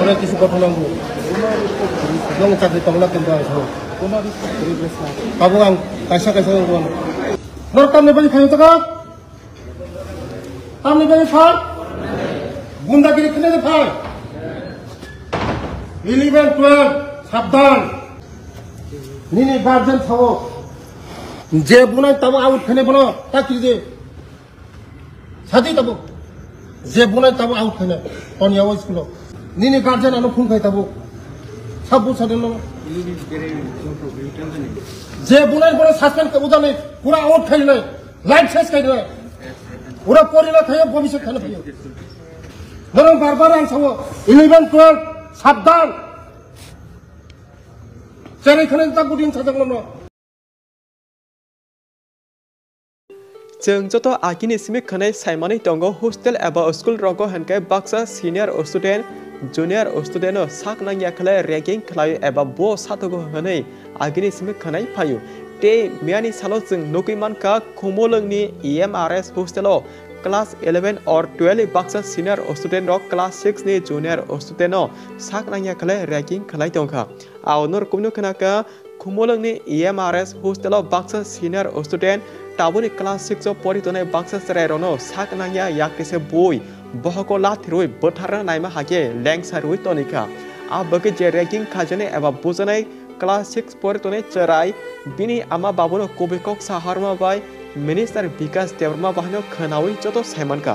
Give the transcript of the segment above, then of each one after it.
অনেক কিছু ঘটনা এবং চাকরি তমলা কিন্তু আসবো কাবু আং কাইসা কাইসা নর কামনে বাজি খাই তো কামনে বাজি খাই গুন্ডাগিরি খেলে যে খাই 11 12 সাবধান নিনি গার্জেন থাকো যে বুনাই তাবো আউট খেলে বলো তাকি যে সাথী তাবো যে বুনাই তাবো আউট খেলে তনিয়াও স্কুল নিনি গার্জেন আনো ফোন খাই তাবো সাবু সাদেন যে বুনাই বলে সাসপেন্ড করবো জানে পুরা আউট খাইলে লাইফ শেষ খাইলে ওরা পরিণত হয়ে ভবিষ্যৎ খেলে ফেলে ধরুন বারবার আং সাবো 11 12 সাবধান সেখানে তা গুডিং সাজাগলাম जों जत आखिनि सिमिक खनाय साइमानि दंगो हस्टेल एबा स्कुल रंगो हनके बाक्सा सिनियर स्टुडेन्ट जुनियर स्टुडेन्ट साक नांगिया खलाय रैंकिं खलाय एबा बो सातगो हनै आखिनि सिमिक खनाय फायो ते मियानि सालो जों नोकैमानका खुमोलोंनि EMRS हस्टेलो क्लास 11 और 12 बाक्सा सिनियर स्टुडेन्ट रक क्लास 6 नि जुनियर स्टुडेन्ट साक नांगिया खलाय रैंकिं खलाय दंखा आवनर कुमनो खनाका खुमोलोंनि EMRS हस्टेलो बाक्सा सिनियर स्टुडेन्ट टाबुनि क्लास 6 पढ़ितने बाक्सा सेरायरनो साक नांगिया याकसे बोय बहको लाथिरुय बोथारना नायमा हागे लेंसारुय तनिका आ बगे जे रैंकिं खाजने एबा बुजनाय क्लास 6 पढ़ितने चराय बिनि आमा बाबुनो कोबिकक साहारमा बाय मिनिस्टार विकास देवरमा बाहनो खनावै जतो साइमानका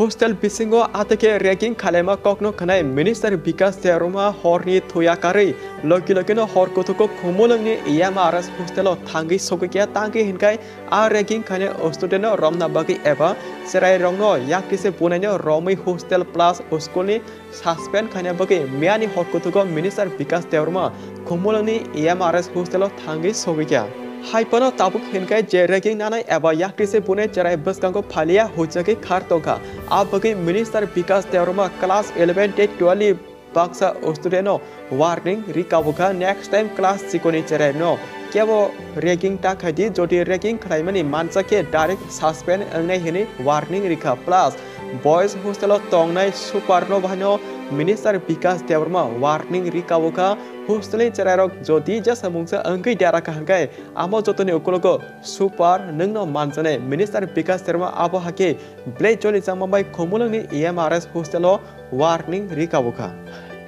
हस्टेल बिसिंगो आतके रैंकिं खालेमा ककनो खनाय मिनिस्टार विकास देवरमा हरनि थयाकारै लकि लकिनो हर गथको खुमोलोंनि EMRS हस्टेलो थांगै सगैया तांगै हिनकाय आ रैंकिं खाने स्टुडेन्ट रमना बागै एबा सेराय रंनो याकिसे बुनायनो रमै हस्टेल प्लस स्कुलनि सस्पेंड खाने बागै मियानि हर गथको मिनिस्टार विकास देवरमा खुमोलोंनि EMRS हस्टेलो थांगै सगैया हाइपनो ताबुक हिनकाय जे रैंकिं नानाय एबा याक्टिसे बुने चराय बसकांगो फालिया होजके खार तोका आ बगै मिनिस्टार विकास देवरमा क्लास 11 टे 12 बाक्सा स्टुडेन्ट वार्निंग रिकाबुका नेक्स्ट टाइम क्लास सिकोनि चराय नो केबो रैंकिं टाखादि जदि रैंकिं खालायमानि मानसाके डाइरेक्ट सस्पेंड अंगनाय हिनि वार्निंग रिका प्लस बॉयज हस्टेलो तंगनाय सुपारनो बाहनो मिनिस्टार विकास देवरमा वार्निंग रिकाबुका हस्टेलनि चरायरक जदि जसा मुंसा अंगै दाराका हंगाय आमो जतनि उकुलको सुपार नंगनो मानजने मिनिस्टार विकास देवरमा आबो हाके ब्लेड जलि जामाबाय खुमोलोंनि EMRS हस्टेलो वार्निंग रिकाबुका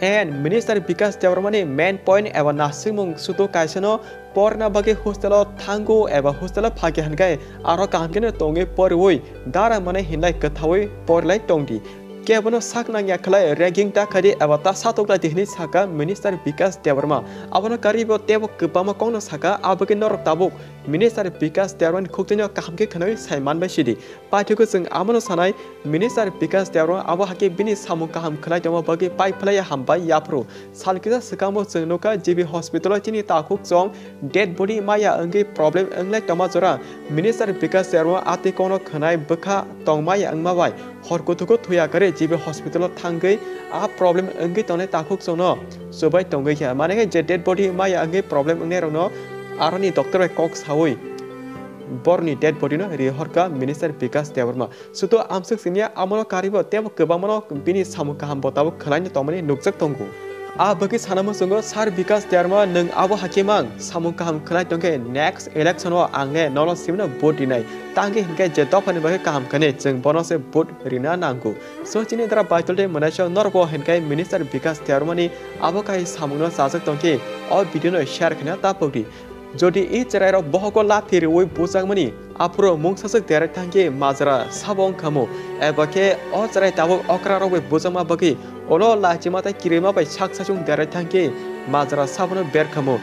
एंड मिनिस्टार विकास देवरमानि मेन पॉइंट एबा नासिंमुं सुतो कायसनो परना बगे हस्टेलो थांगो एबा हस्टेलो फागे हनगाय आरो कामकेनो तंगे परवै दारा माने हिनलाय कथावै परलाय तंगदि केबनो साक नांगिया खलाय रैंकिं टाखादि एबा ता सातोगला दिहनि साका मिनिस्टार विकास देवरमा आबनो कारिबो तेबो गोबामा कौनो साका आबगे नरक ताबुक मिनिस्टार विकास देवरमान खुक्तिनो कामके खनै साइमान बायसिदि पाठ्यको जों आमनो सानाय मिनिस्टार विकास देवरमा आबो हाके बिनि सामु काहाम खलाय दमा बगे पाइफलाय हामबाय याफ्रु सालकिजा सकामो जों नका जीबी हॉस्पिटल तिनि ताखुक जों डेड बॉडी माया अंगे प्रॉब्लम अंगलाय तमा जरा मिनिस्टार विकास देवरमा आते कोनो खनाय बखा तंगमाय अंगमाबाय हरगथुको थुया करे जीबी हॉस्पिटल थांगै आ प्रॉब्लम अंगे तने ताखुक जोनो जोबाय तंगै या माने जे डेड बॉडी माया अंगे प्रॉब्लम अंगे रनो आरनि डॉक्टर कॉक सावै बरनि डेड बॉडी न रिहरका मिनिस्टार विकास देवरमा सुतो आमसक सिनिया आमनो कारिबो तेबो गोबामनो बिनि सामु काहाम बताबो खलायनि तमनि नुकजक तंगु आ बगे सानामो जोंगो सार विकास देवरमा नों आबो हाकिमां सामु काहाम खलाय तंगे नेक्स्ट इलेक्शन ओ आंने नलो सिमनो भोट दिनाय तांगे हिनके जे दफानि बगे काहाम खने जों बनसे भोट रिना नांगु सोचिनि द्रा बाइतलदे मनायसो नरबो हिनके मिनिस्टार विकास देवरमानि आबो काय सामुनो साजक तंगे अ भिडियो शेयर खना तापौदि जदि इ चरायरो बहको लाथिर वै बुजागमनि आपुरो मुंसासक देराय थांगे माजरा साबं खामो एबाके अ चराय ताबो अक्रारो वै बुजामा बगे ओलो लाचिमाता किरेमा बाय साकसासुं देराय थांगे माजरा साबनो बेर खामो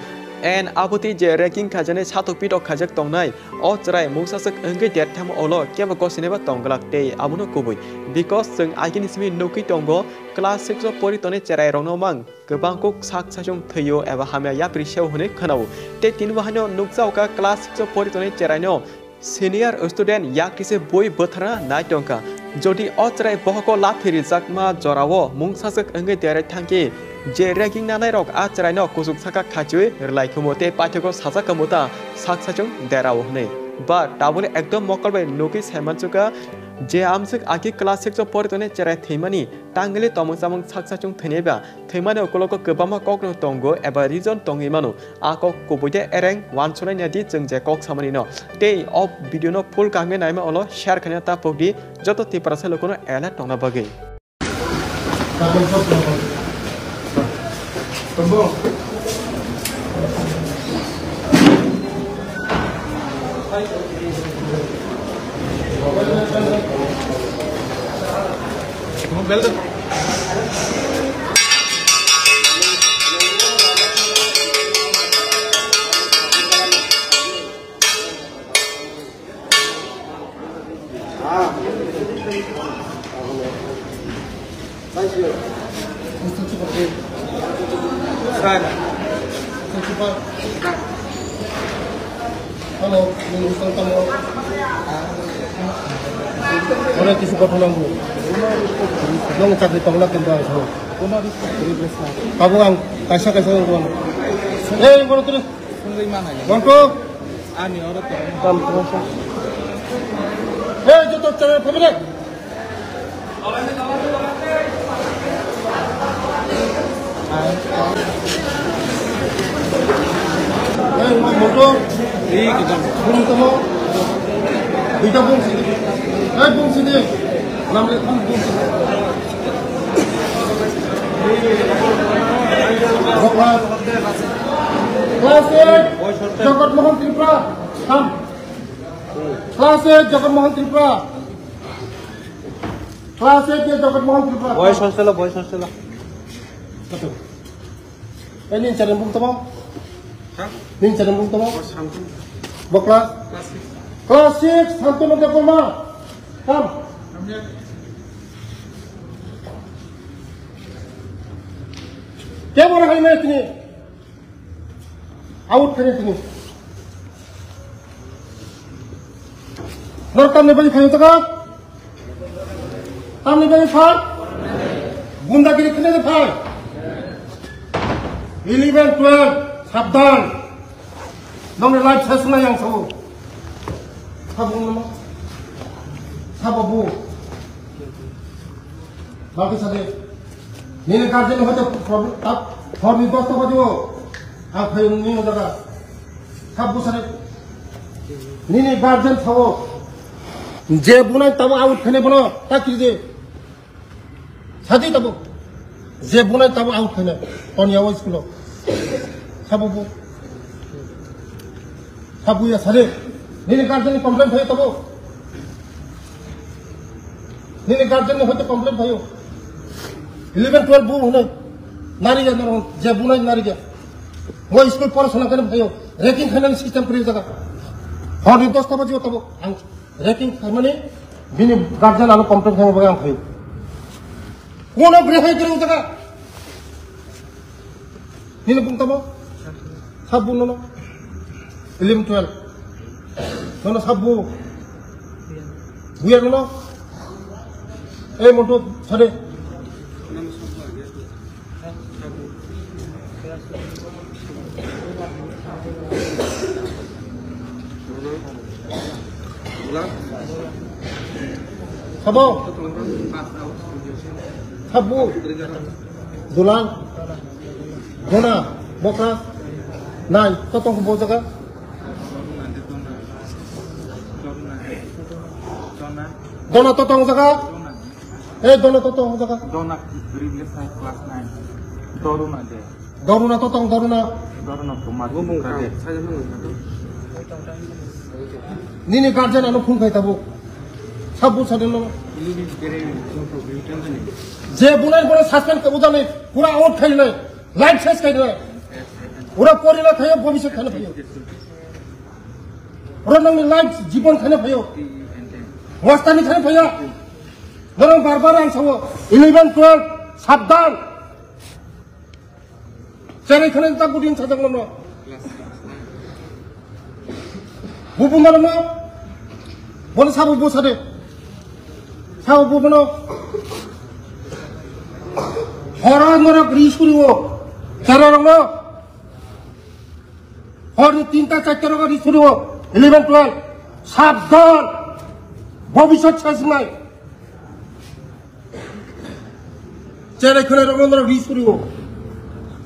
एन आबुति जे रैंकिं खाजने सातक पिटक खाजक तंगनाय अ चराय मुंसासक अंगे देरथाम ओलो केबो गसिनेबा तंगलाकते आबुनो कुबै बिकॉज जों आगिनि सिमि नौकि तंगो क्लास 6 पढ़ितने चराय रंगनोमां गोबांखौ साकसासुं थैयो एबा हामिया याप्रिसेव होने खोनावो ते तीन बाहानो नुकजावका क्लास 6 पढ़ितने चरायनो सिनियर स्टूडेंट याकिसे बोय बोथारना नाय टंका जदि अ चराय बहको लाथिरि जाकमा जरावो मुंसासक अंगे देराय थांगे जे रैंकिं नानाय रक आ चरायनो कुजुक साका खाचुय रलायखुमोते पाठ्यको साजा कमुता साकसासुं देरावो हनै बा टाबुल एकदम मकलबाय नोकि साइमानसुका जे आमसक आखि क्लास 6 पढ़तने चेराय थैमानि टांगले तमंग सामंग साकसाचुं थैनेबा थैमाने अकलको गोबामा ककनो तंगो एबा रिजन तंगिमानो आको कुबुते एरें वान सुनाय नादि जों जे कक सामनि न ते अफ भिडियो न फुल कांगे नायमा अलो शेयर खने ता पगदि जतो तिपरासे लोकनो एला टंगना बगे Halo, mengurusan kamu. Orang kisu kau tolong bu. Dong cakap tolong kembali semua. Kamu ang kasih orang. Baru terus. Bantu. Ani orang tu. Kamu terus. Jatuh cara apa ni? Motor. Kita bung temo. Kita bung sini. Bung sini. Namanya bung sini. Kelas Jagat Mohan Tripura. Kam. Kelas Jagat Mohan Tripura. Kelas Jagat Mohan Tripura. Boys hostel. Ini cara bung temo. Ini cara bung temo. Boklas. Kelas 6 Santun Dekoma. Kam. क्या बोला है मैं इतनी out करे इतनी नर तमने बनी खाई तो का तमने बनी फाड़ गुंडागिरी करने दे फाड़ 11 12 सावधान नमने लाइफ सेशन yang सब साबु नमो साबु बाकी सादे Nini karjani hoja problem tak formi dosta badiwo ak hayo nini hoja sabu sare nini garden thawo je bunai tabo out khane bono takiri sadi tabo je bunai tabo out khane on yawo school sabu ya sare nini garden complaint hayo tabo nini garden hoja complaint hayo 11 12 बू होने नारी जा नर जे बुना नारी जा वो school पर सुना करने भयो रैंकिंग खाने सिस्टम पर जगह और निर्दोष तब जो तब रैंकिंग खाने बिनी गार्जियन आलो कंप्लेंट खाने बगा भयो कौन ब्रेक है करे जगह नीले बुंग तब सब बुन नो 11 12 दोनों सब बू बुया नो ए मोटो छड़े Sabo, sabu, dulang, dona, boka, nai, totong kubo jaga, dona totong jaga, dona totong jaga, Dona previous class 9. Doruna de. doruna totong doruna, Kumar. nini garden anu phun khai tabu, sabu sade lo, je bunai bole suspend ke udane, pura out khai le, light ses khai le, pura pori la khai bobishe khane bhayo, pura nang light jibon khane bhayo, wastani khane bhayo, dorong barbar ang sawo, 11 12 sabdan, cari khane tak budin sadang lo, bubu mana lo, boleh sabu bu sade, sabu bu mana, orang orang risuri wo, cara orang lo, orang 3 4 orang risuri wo, 11 12, sabdan, ভবিষ্যৎ শেষ নাই চেরে খুলে রবীন্দ্র রিস করিব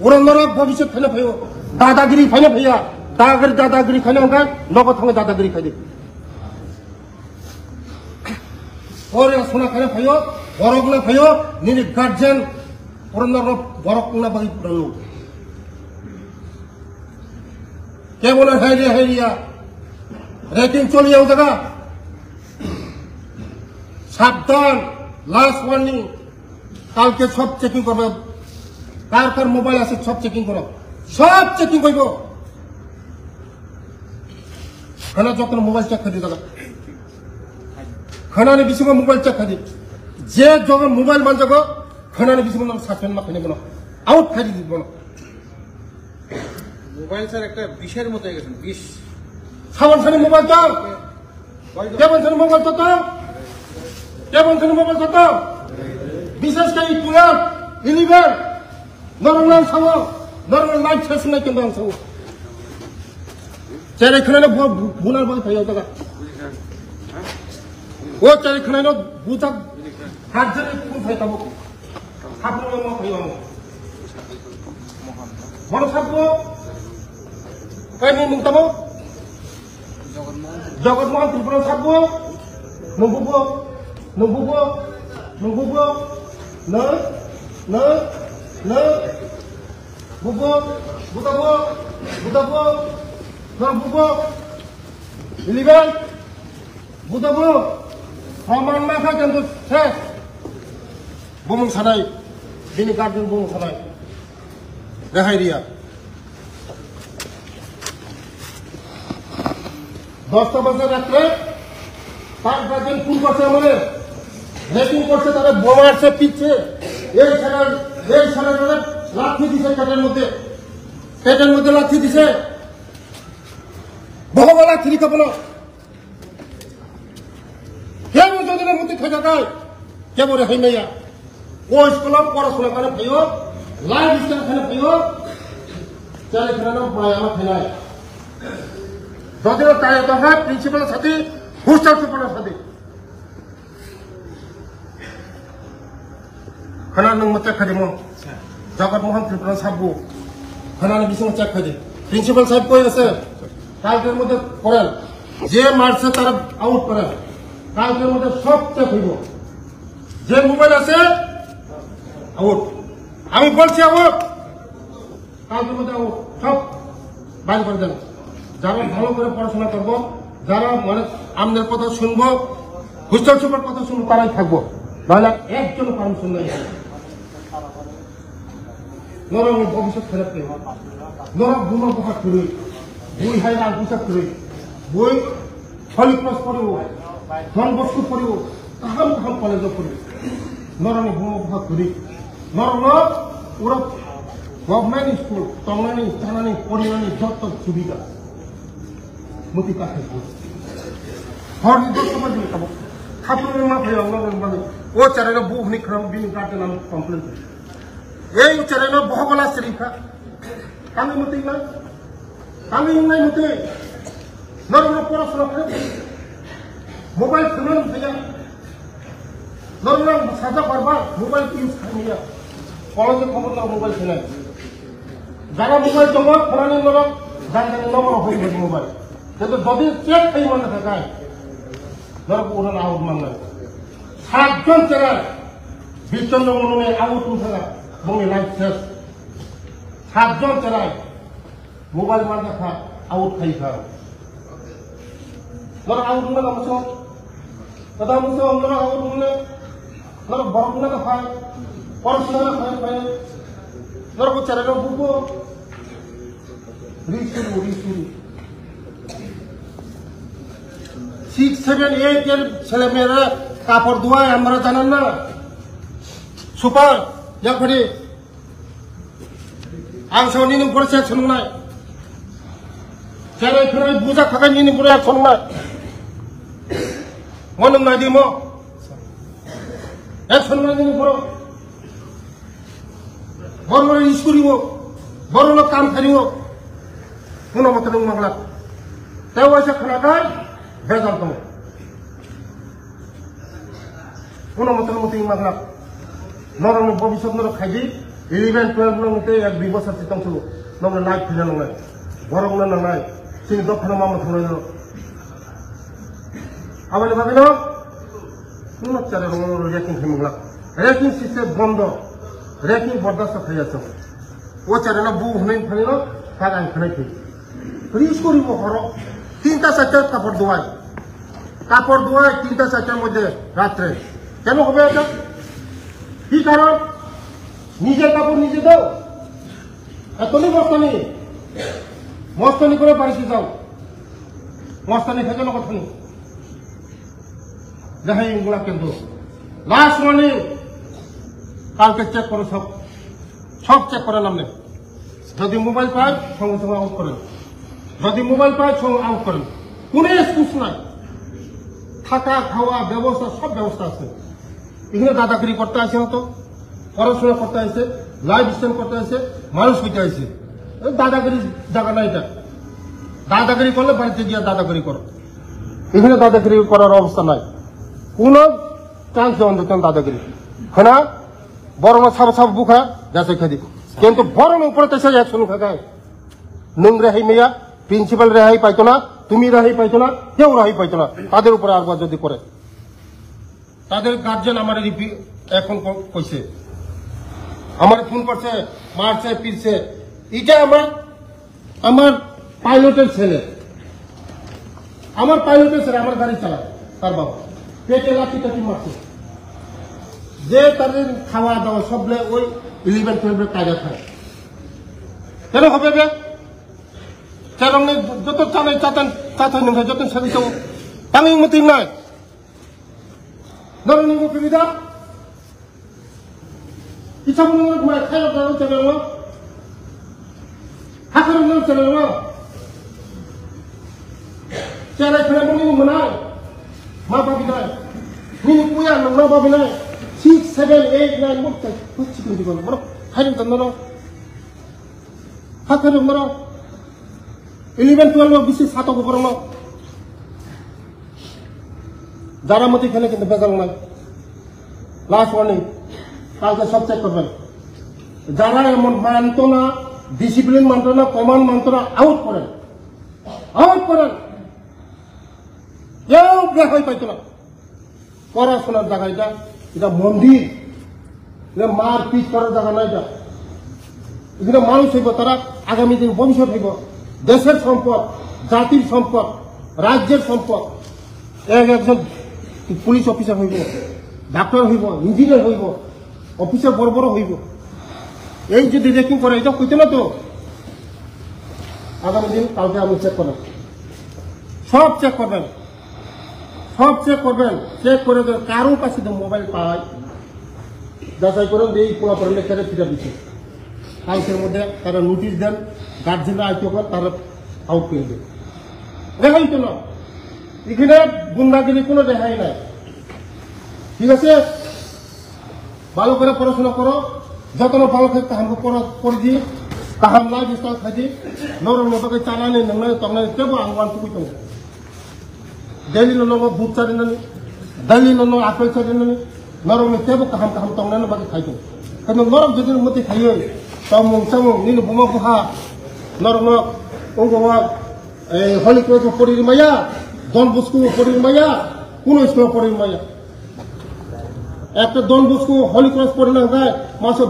ওরন্দর ভবিষ্যৎ খাইলে five দাদাগিরি ফাইলে ফাইয়া দাদাগিরি খাইলে অঙ্কা নগদ থামে দাদাগিরি খাইলে ওরে সোনা খাইলে ফাইও বরক না ফাইও নিনি গার্জেন ওরন্দর বরক না বাকি পুরানো কে বলে হাইরিয়া রেটিং চলিয়েও দেখা সাবধান লাস্ট ওয়ার্নিং কালকে সব চেকিং করবে কার মোবাইল আছে সব চেকিং করো সব চেকিং করব খানা যখন মোবাইল চেক খাদি দাদা খানানে বেশি মোবাইল চেক খাদি যে যখন মোবাইল মান যাবো খানানে বেশি সাসপেন্ড মা খাইনি বলো আউট খাই দিব না মোবাইল স্যার একটা বিষের মতো হয়ে গেছে বিষ সাবান সানি মোবাইল দাও কেমন সানি মোবাইল তো কেমন সানি মোবাইল তো বিশেষ করে 12 11 নরমাল সামো নরমাল লাইট শেষ নাই কিন্তু আনছো চেরে খানে বুনার বাই ফাইও দাদা ও চেরে খানে বুতা হাজারে কোন ফাইতাবো সাবনো মো ফাইও বড় সাবো কই মুং তাবো জগৎমোহন ত্রিপুরা সাবো নবুবো না বুবো বুতাবো না বুবো ইলিগাল বুতাবো প্রমাণ না থাকে কিন্তু শেষ বুমুং সানাই দিনে গার্জেন বুমুং সানাই রেহাই দিয়া 10টা বাজে রাত্রে 5 গার্জেন ফোন করছে আমাদের রেটিং করছে তারা বোমা আসছে পিচ্ছে এই সারা লাঠি দিছে পেটের মধ্যে লাঠি দিছে বহু লাঠি খাবো না কেউ যদি মধ্যে থেকে যায় কেবল রেহাই মাইয়া ও স্কুলত পড়াশোনা করে ফাইও লাইফ স্টাইল খানে ফাইও চালে খানে পড়ায় আমার ফেলায় যদিও তাই তো হয় প্রিন্সিপালের সাথে হোস্টেল সুপারের সাথে খানা নং চেক খাদিমো জগৎমোহন ত্রিপুরা সাবু খানা বিসঙ্গ চেক খাদি প্রিন্সিপাল সাহেব কই আছে কালকের মধ্যে করেন যে মারছে তারা আউট করেন কালকের মধ্যে সব চেক হইব যে মোবাইল আছে আউট আমি বলছি আউট কালকের মধ্যে আউট সব বাইর করে দেন যারা ভালো করে পড়াশোনা করবো যারা মানে আমাদের কথা শুনবো হোস্টেল সুপার কথা শুনবো তারাই থাকবো নাহলে একজন পারমিশন নেই নরম ভবিষ্যৎ খেলাপ নেই নরম বুনো পোশাক করি বই হাইরা পোশাক করি বই হলি ক্রস পড়ব ধন বস্তু পড়ব কাহাম কলেজ পড়ব নরম বুনো পোশাক করি নরম ওরা গভর্নমেন্ট স্কুল টংনানি চানানি পরিমাণি যত সুবিধা মতি কাছে হর নির্দেশ দিলে খাবো খাতুনের মাথায় ও চারের বুক নিখ্রম বিন কাটে নাম কমপ্লেন করে এই চারের বহগলা শরীফা আমি মতে না আমি নাই মতে নরম পড়াশোনা করে মোবাইল ফোন থেকে নরম সাজা বারবার মোবাইল ইউজ খাইয়া কলেজে খবর না মোবাইল ফোনে যারা মোবাইল জমা ফোনানি নরম যারা নম্বর হয়ে গেছে মোবাইল কিন্তু যদি চেক খাই মনে থাকায় ধরো ওরা আউট মানলাম 7 জন চেরা বিচন্দ্র মনে আউট উঠে মনে লাইফ শেষ 7 জন চেরায় মোবাইল মান দেখা আউট খাই খা ধরো আউট না মুসো দাদা মুসো আমরা আউট মনে ধরো বড় না খায় পড়াশোনা না খায় ধরো চেরা বুবো রিসুরি 6, 7, 8 এর ছেলে মেয়েরা কাপড় ধোয়ায় আমরা জানেন না সুপার যাখড়ি আংশ নিনি করেছে শুনুন না ছেলে ফেরে বুঝা খাবে নিনি করে শুনুন না মনম না দিমো এক শুনুন না নিনি করো বড় বড় স্কুলিব বড় লোক কাম করিব কোনো মত নং মাগলা তাও আছে খানা খায় ভেজাল কম কোনো মতো মাগলাম নরম ভবিষ্যৎ নরক খাইদি 11-12 নংতে 1-2 বছর চিতং ছিল নমলে লাইফ ফিনা নংলাই বরং না নংলাই সিং দক্ষিণ মামা থাংলাই ন আবালে ভাবে ন কোন চারে রঙ রেকিং খেমুগলা রেকিং সিস্টেম বন্ধ রেকিং বরদাস্ত খাইয়াছে ও চারে না বু হনে ফানি ন তাক আই খানাই ফি রিস করিব হর 3টা-4টা কাপড় ধোয়াই 3টা-4টার মধ্যে রাত্রে কেন হবে এটা কি কারণ নিজের কাপড় নিজে দাও এতনি মস্তানি করে বাড়িতে যাও মস্তানি থেকে না কথা নেই দেখাই এগুলা কিন্তু লাস্ট মর্নিং কালকে চেক করো সব চেক করে নামলে যদি মোবাইল পায় সঙ্গে সঙ্গে আউট করেন যদি মোবাইল পায় সঙ্গে আউট করেন কোনো এক্সকিউজ নাই থাকা খাওয়া ব্যবস্থা সব ব্যবস্থা আছে এখানে দাদাগিরি করতে আসে হতো পড়াশোনা করতে আসে লাইফ স্টাইল করতে আসে মানুষ হইতে আসে দাদাগিরি জায়গা না এটা দাদাগিরি করলে বাড়িতে গিয়ে দাদাগিরি করো এখানে দাদাগিরি করার অবস্থা নাই কোন চান্স দেওয়া দিতেন দাদাগিরি হ্যাঁ বরং সাব বুখা যাচ্ছে খাদি কিন্তু বরং উপরে তো সে অ্যাকশন খায় নং রেহাই মেয়া প্রিন্সিপাল রেহাই পাইতো না তুমি রেহাই পাইতো না কেউ রেহাই পাইতো না তাদের উপরে আরবার যদি করে তাদের গার্জেন আমার এখন কইছে আমার ফোন করছে মারছে পিরছে এটা আমার পাইলটের ছেলে আমার গাড়ি চালায় তার বাবা পেটে লাঠি মারছে যে তাদের খাওয়া দাওয়া সবলে ওই 11-12 কাজা খায় কেন হবে বে কেন যত চালাই চাচাই নেই যত সাথে তাই মতই নয় ধরুন সুবিধা ইচ্ছা মনে খাইয়া দাও চলে হাতের চলে চেয়ারে ফেলে মনে মনে মা বাবি নয় মিনি পুয়া মা বাবি নয় 6, 7, 8, 9 মুখ হচ্ছে কিন্তু বলো খাইলেন তো মনে হাতের মনে 11-12 বেশি সাতক উপর যারা মতো খেলে কিন্তু বেজাল নাই লাস্ট ওয়ার্নিং কালকে সব চেক করবেন যারা এমন মানত না ডিসিপ্লিন মানত না কমান্ড মানত না আউট করেন কেউ রেহাই পাইতো না পড়াশোনার জায়গা এটা মন্দির এটা মার পিট করার জায়গা না এটা মানুষ হইব তারা আগামী দিন ভবিষ্যৎ হইব দেশের সম্পদ জাতির সম্পদ রাজ্যের সম্পদ একজন পুলিশ অফিসার হইব ডাক্তার হইব ইঞ্জিনিয়ার হইব অফিসার বড় হইব এই যদি রেকিং করে এটা কইতে না তো আগামী দিন কালকে আমি চেক করবেন সব চেক করবেন চেক করে কারো কাছে মোবাইল পায় যাচাই করেন এই পোলা পড়লে কেটে ফিরে দিচ্ছে কালকের মধ্যে তারা নোটিশ দেন গার্জেনরা আইতে কর তারা আউট করে দেন রেহাই তো না এখানে গুন্ডাগিরি কোনো রেহাই নাই ঠিক আছে ভালো করে পড়াশোনা করো যত ভালো থাকতে হামকে করে দিই তাহার না বিস্তার খাইছি নরম মতকে চালানি নংনাই তংনাই কেবো আংবান টুকুই ডেলি নো ভূত চারি নানি ডেলি নো আপেল চারি নানি নরম কেবো কাহাম তংনাই বাকি খাইতো কিন্তু নরম যদি মতি খাইयो চামুং নিনো বোমা বুহা নরম অঙ্গবা এই হলি ক্রস পড়ির মায়া ডন বস্কু পড়ির মায়া কোন স্কুল পড়ির মায়া একটা ডন বস্কু হলি ক্রস পড়ি না হয় মাসে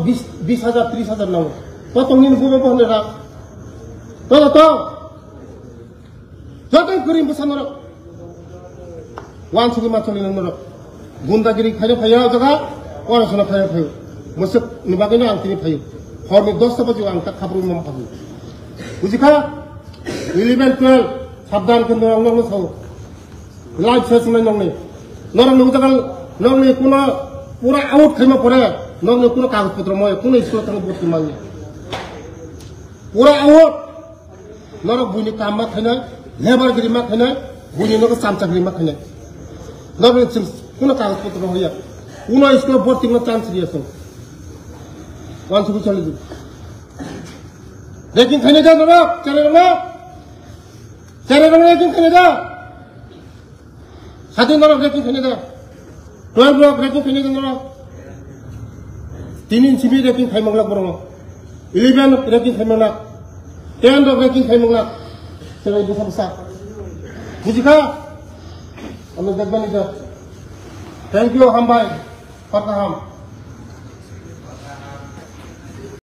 20,000 30,000 নাও কত নিন বুবে বহনে রাখ তো যত করিম বসানো ওয়ান সুগি মাছলি নর গুন্দাগিরি খাইলে ফাইয়া জায়গা পড়াশোনা ফাইয়া মোসে নিবাগিনা আনতিনি ফাইয়া হরমে 10টা বাজে আনতা খাবরু মম খাবু বুঝিখা 11-12 সাবধান কিন্তু নং সাও লাইফ শেষ নাই নং জায়গা নং কোন পুরা আউট খাইমা পড়ে নং কোন কাগজপত্র ময় কোন স্কুল থেকে ভর্তি মানি পুরা আউট নর বুনি কামা খাইনা লেবারগিরি মা খাইনা বুনি নক চামচাগিরি মা খাইনা নর কোন কাগজপত্র হইয়া কোন স্কুল ভর্তি কোন চান্স দিয়েছ ওয়ান সুবি চলে দি রেকিং খাইনা যা নর চলে রেকিং খাইনা যা সাথে নর রেকিং খাইনা যা 12 rok ranking kini kan 3 inci ranking khai manglak borong 11 ranking khai manglak 10 rok ranking khai manglak serai besar bujika ame dekban itu thank you hambai pataham